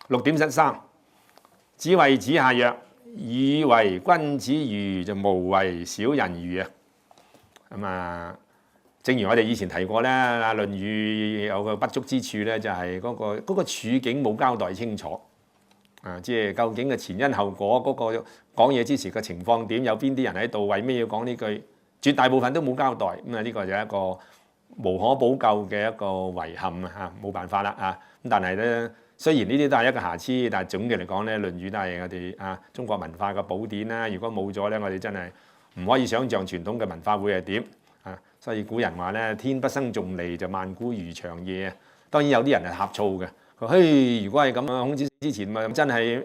6.13，子謂子夏曰：汝為君子喻，就無為小人喻啊！咁啊，正如我哋以前提過咧，《論語》有個不足之處咧，就係嗰個處境冇交代清楚啊！即係究竟嘅前因後果，嗰個講嘢之時嘅情況點，有邊啲人喺度，為咩要講呢句？絕大部分都冇交代，咁啊呢個就係一個無可補救嘅一個遺憾啊！嚇，冇辦法啦啊！咁但係咧，雖然呢啲都係一個瑕疵，但係總嘅嚟講咧，《論語》都係我哋中國文化嘅寶典啦。如果冇咗咧，我哋真係唔可以想像傳統嘅文化會係點啊！所以古人話咧，天不生仲尼，就萬古如長夜啊！當然有啲人係呷醋嘅，佢嘿，如果係咁啊，孔子之前咪真係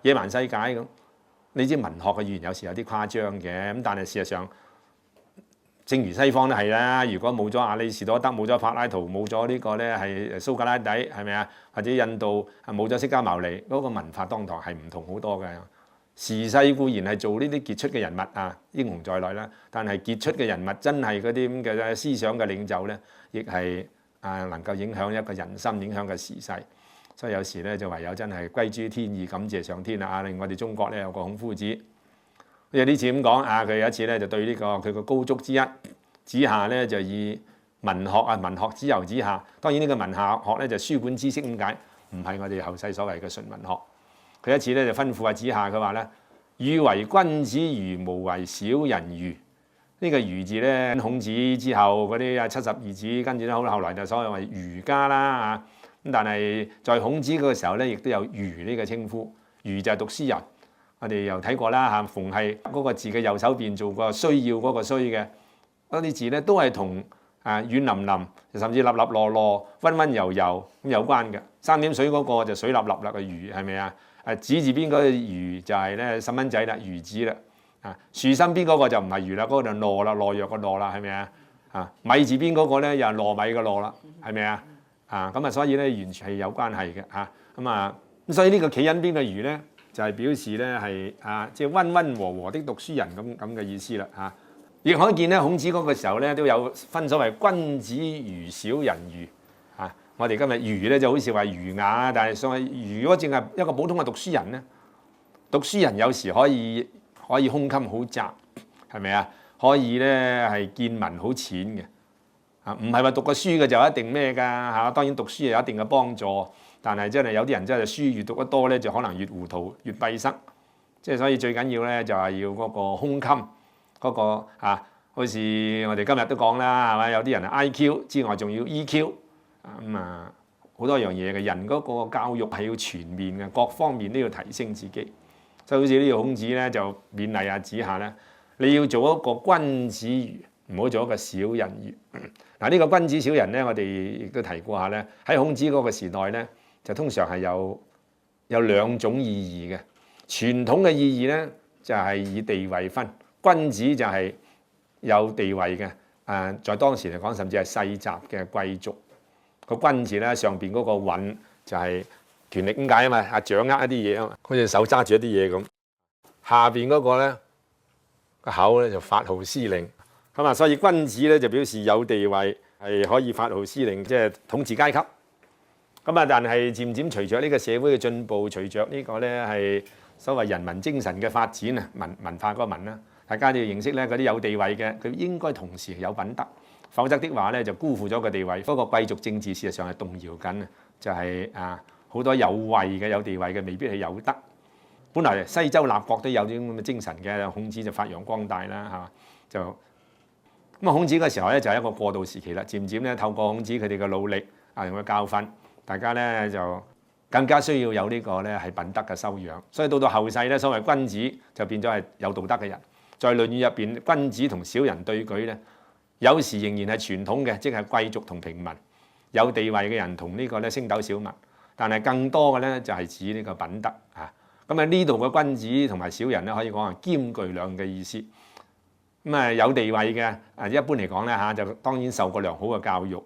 野蠻世界咁。你知文學嘅語言有時有啲誇張嘅，咁但係事實上，正如西方都係啦。如果冇咗亞里士多德，冇咗柏拉圖，冇咗呢個咧係蘇格拉底，係咪啊？或者印度冇咗釋迦牟尼，嗰個文化當堂係唔同好多嘅。時勢固然係做呢啲傑出嘅人物英雄在內啦，但係傑出嘅人物真係嗰啲咁嘅思想嘅領袖咧，亦係能夠影響一個人心，影響個時勢。所以有時咧就唯有真係歸諸天意，感謝上天啦！令我哋中國咧有個孔夫子，有呢次咁講佢有一次咧就對呢個佢個高足之一子夏咧就以文學文學之由子夏。當然呢個文夏學咧就書本知識咁解，唔係我哋後世所謂嘅純文學。佢一次咧就吩咐子夏，佢話咧：汝為君子喻，無為小人喻。呢個喻字咧，孔子之後嗰啲72子，跟住咧後來就所謂為儒家啦咁但係在孔子嗰個時候咧，亦都有儒呢個稱呼。儒就係讀書人，我哋又睇過啦逢係嗰個字嘅右手邊做個需要嗰個需嘅嗰啲字咧，都係同軟腍腍，甚至立立落落、溫溫柔柔咁有關嘅。三點水嗰個就水立立啦個儒，係咪啊？子字邊嗰個儒就係咧細蚊仔啦，儒子啦。樹身邊嗰個就唔係儒啦，嗰、那個就糯啦，糯弱個糯啦，係咪啊？米字邊嗰個咧又係糯米個糯啦，係咪啊？咁所以咧完全係有關係嘅咁所以呢個企喺邊嘅儒咧，就係、是、表示咧係即係溫溫和和的讀書人咁嘅意思啦亦可見咧，孔子嗰個時候咧都有分所謂君子喻、小人喻我哋今日儒咧就好似話儒雅，但係所謂如果淨係一個普通嘅讀書人咧，讀書人有時可以胸襟好窄，係咪啊？可以咧係見聞好淺嘅。唔係話讀過書嘅就一定咩㗎嚇？當然讀書有一定嘅幫助，但係真係有啲人真係書越讀得多咧，就可能越糊塗、越閉塞。即係所以最緊要咧就係要嗰個胸襟，嗰個好似我哋今日都講啦，係咪？有啲人 IQ 之外仲要 EQ 好多樣嘢嘅。人嗰個教育係要全面嘅，各方面都要提升自己。就好似呢個孔子咧就勉勵子夏咧，你要做一個君子如，唔好做一個小人如。呢個君子小人咧，我哋亦都提過下咧。喺孔子嗰個時代咧，就通常係有兩種意義嘅。傳統嘅意義咧就係以地位分，君子就係有地位嘅。在當時嚟講，甚至係世襲嘅貴族。個君字咧上邊嗰個允就係權力咁解啊嘛，掌握一啲嘢啊嘛，好似手揸住一啲嘢咁。下邊嗰個咧個口咧就發號施令。所以君子咧就表示有地位，係可以發號施令，即係統治階級。但係漸漸隨着呢個社會嘅進步，隨着呢個咧係所謂人民精神嘅發展文化嗰個文啦，大家都要認識咧嗰啲有地位嘅，佢應該同時有品德，否則的話咧就辜負咗個地位。不過貴族政治事實上係動搖緊，就係好多有位嘅、有地位嘅未必係有德。本來西周立國都有啲咁嘅精神嘅，孔子就發揚光大啦孔子嘅時候咧就係一個過渡時期啦，漸漸咧透過孔子佢哋嘅努力同佢教訓，大家咧就更加需要有呢個咧係品德嘅修養。所以到後世咧，所謂君子就變咗係有道德嘅人。在《論語》入邊，君子同小人對舉咧，有時仍然係傳統嘅，即係貴族同平民，有地位嘅人同呢個咧升斗小民。但係更多嘅咧就係指呢個品德呢度嘅君子同埋小人咧，可以講係兼具兩嘅意思。有地位嘅一般嚟講咧就當然受過良好嘅教育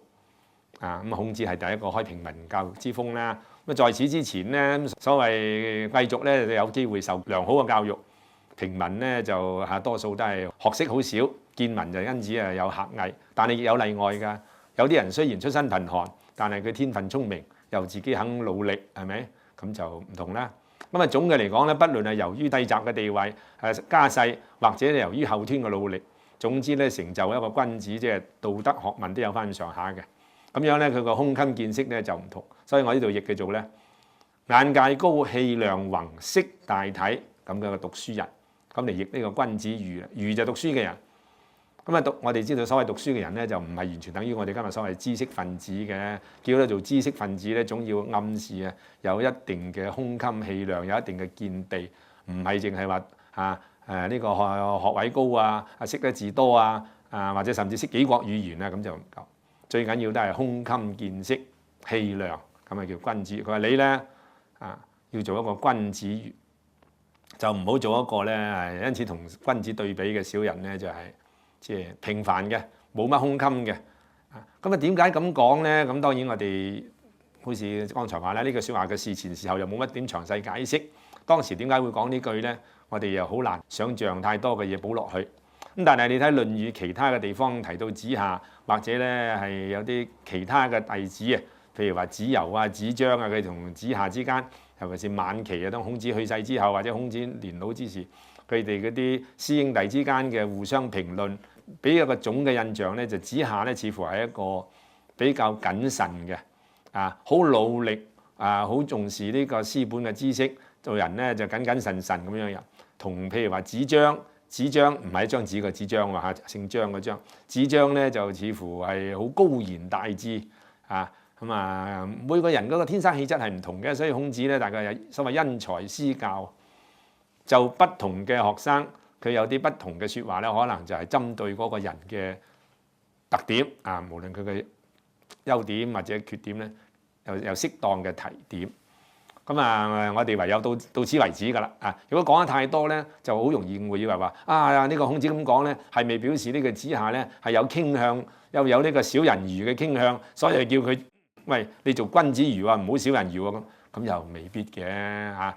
孔子係第一個開平民教育之風啦。在此之前咧，所謂貴族咧就有機會受良好嘅教育，平民咧就多數都係學識好少，見聞就因此有狹隘。但係亦有例外㗎，有啲人雖然出身貧寒，但係佢天分聰明，又自己肯努力，係咪？咁就唔同啦。咁啊總嘅嚟講咧，不論係由於帝澤嘅地位、家世，或者由於後天嘅努力，總之咧成就一個君子，即係道德學問都有翻咁上下嘅。咁樣咧佢個胸襟見識咧就唔同，所以我呢度譯叫做咧眼界高、氣量宏、識大體咁嘅讀書人，咁嚟譯呢個君子儒啊。儒就讀書嘅人。咁啊我哋知道所謂讀書嘅人咧，就唔係完全等於我哋今日所謂知識分子嘅。叫佢做知識分子咧，總要暗示啊有一定嘅胸襟氣量，有一定嘅見地，唔係淨係話呢個學位高啊，識得字多啊，或者甚至識幾國語言啊，咁就唔夠。最緊要都係胸襟見識、氣量，咁啊叫君子。佢話你咧要做一個君子儒，就唔好做一個咧因此同君子對比嘅小人咧，就係即係平凡嘅，冇乜胸襟嘅。咁啊點解咁講咧？咁當然我哋好似剛才話咧，呢句説話嘅事前事後又冇乜點詳細解釋。當時點解會講呢句咧？我哋又好難想像太多嘅嘢補落去。咁但係你睇《論語》其他嘅地方提到子夏，或者咧係有啲其他嘅弟子啊，譬如話子游啊、子張啊，佢同子夏之間，尤其是晚期啊，當孔子去世之後，或者孔子年老之時，佢哋嗰啲師兄弟之間嘅互相評論，俾一個總嘅印象咧，就子夏咧似乎係一個比較謹慎嘅，好努力，好重視呢個師本嘅知識，做人咧就謹謹慎慎咁樣人。同譬如話子張唔係張紙個子張喎，姓張個張，子張咧就似乎係好高言大志每個人嗰個天生氣質係唔同嘅，所以孔子咧大概有所謂因材施教，就不同嘅學生佢有啲不同嘅説話咧，可能就係針對嗰個人嘅特點無論佢嘅優點或者缺點咧，有適當嘅提點。咁我哋唯有到此為止㗎啦。如果講得太多咧，就好容易會以為話呢個孔子咁講咧，係咪表示呢個子夏咧係有傾向，又有呢個小人儒嘅傾向，所以叫佢喂你做君子儒唔好小人儒啊咁又未必嘅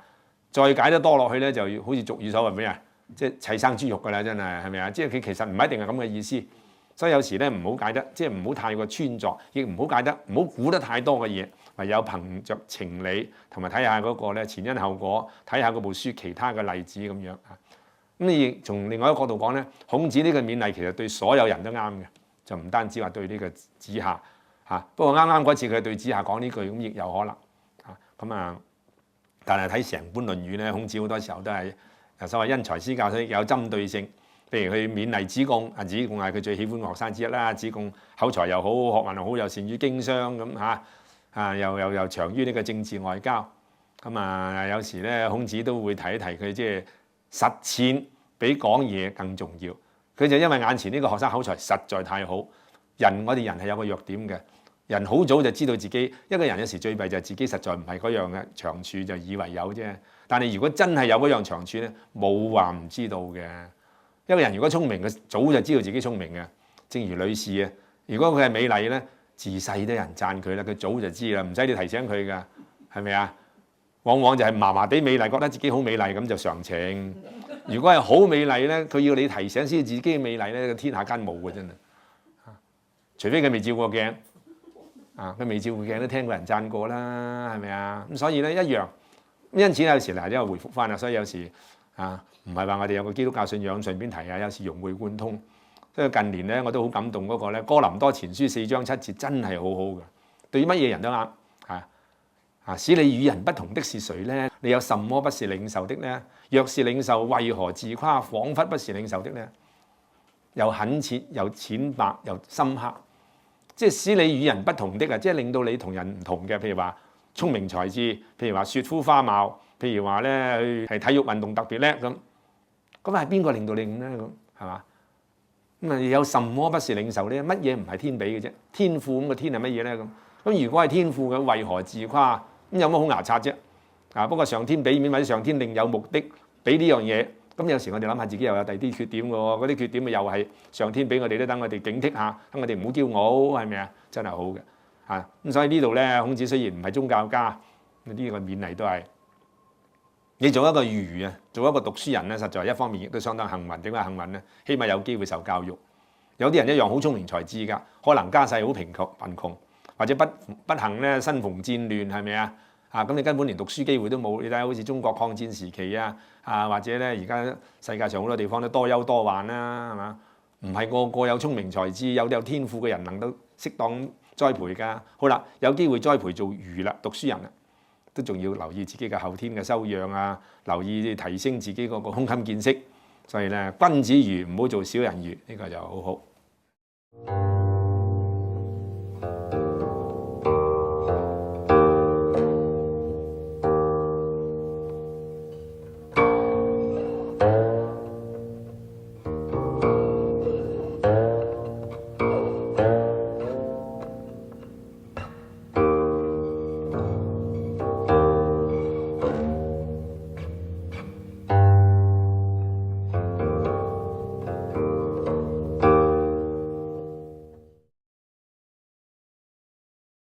再解得多落去咧，就好似俗語所謂咩即係砌生豬肉㗎啦，真係咪啊？即係佢其實唔一定係咁嘅意思。所以有時咧唔好解得，即係唔好太過穿作，亦唔好解得，唔好估得太多嘅嘢。唯有憑着情理，同埋睇下嗰個咧前因後果，睇下嗰部書其他嘅例子咁樣咁你從另外一個角度講咧，孔子呢個勉勵其實對所有人都啱嘅，就唔單止話對呢個子夏不過啱啱嗰次佢對子夏講呢句咁亦有可能但係睇成本《論語》咧，孔子好多時候都係所謂因材施教，所以有針對性。譬如佢勉勵子貢，子貢係佢最喜歡嘅學生之一啦。子貢口才又好，學問又好，又善於經商咁又長於呢個政治外交。有時咧，孔子都會提一提佢，即係實踐比講嘢更重要。佢就因為眼前呢個學生口才實在太好，我哋人係有個弱點嘅，人好早就知道自己一個人有時最弊就係自己實在唔係嗰樣嘅長處，就以為有啫。但係如果真係有嗰樣長處咧，冇話唔知道嘅。一個人如果聰明，佢早就知道自己聰明嘅。正如女士如果佢係美麗咧，自細都有人讚佢啦，佢早就知啦，唔使你提醒佢噶，係咪啊？往往就係麻麻地美麗，覺得自己好美麗咁就常情。如果係好美麗咧，佢要你提醒先知自己美麗咧，天下間冇嘅真係。除非佢未照過鏡，佢未照過鏡都聽過人讚過啦，係咪啊？咁所以咧一樣。因此有時嗱，因為回覆翻啦，所以有時唔係話我哋有個基督教信仰順便提有時融會貫通。所以近年咧，我都好感動嗰個咧，《哥林多前書》4章7節真係好好嘅，對於乜嘢人都啱使你與人不同的是誰呢？你有什麼不是領受的呢？若是領受，為何自誇？彷彿不是領受的呢？又懇切，又淺白，又深刻，即係使你與人不同的即係令到你同人唔同嘅。譬如話聰明才智，譬如話雪膚花貌，譬如話咧係體育運動特別叻咁係邊個令到你咁咧？咁係嘛？有什麼不是領受呢？乜嘢唔係天俾嘅啫？天賦咁嘅天係乜嘢咧？咁如果係天賦嘅，為何自誇？咁有乜好牙擦啫？不過上天俾面或者上天另有目的俾呢樣嘢。咁有時我哋諗下自己又有第啲缺點嘅喎，嗰啲缺點又係上天俾我哋咧，等我哋警惕下，等我哋唔好驕傲，係咪啊？真係好嘅咁所以呢度咧，孔子雖然唔係宗教家，呢個勉勵都係你做一個儒做一個讀書人咧，實在一方面亦都相當幸運。點解幸運咧？起碼有機會受教育。有啲人一樣好聰明才智㗎，可能家世好貧窮，或者不幸咧身逢戰亂，係咪啊？咁你根本連讀書機會都冇。你睇下好似中國抗戰時期或者咧而家世界上好多地方都多憂多患啦，係嘛？唔係個個有聰明才智、有天賦嘅人能夠適當栽培㗎。好啦，有機會栽培做儒啦、讀書人啦，都仲要留意自己嘅後天嘅修養留意提升自己嗰個胸襟見識。所以咧，君子儒唔好做小人儒，呢個就好好。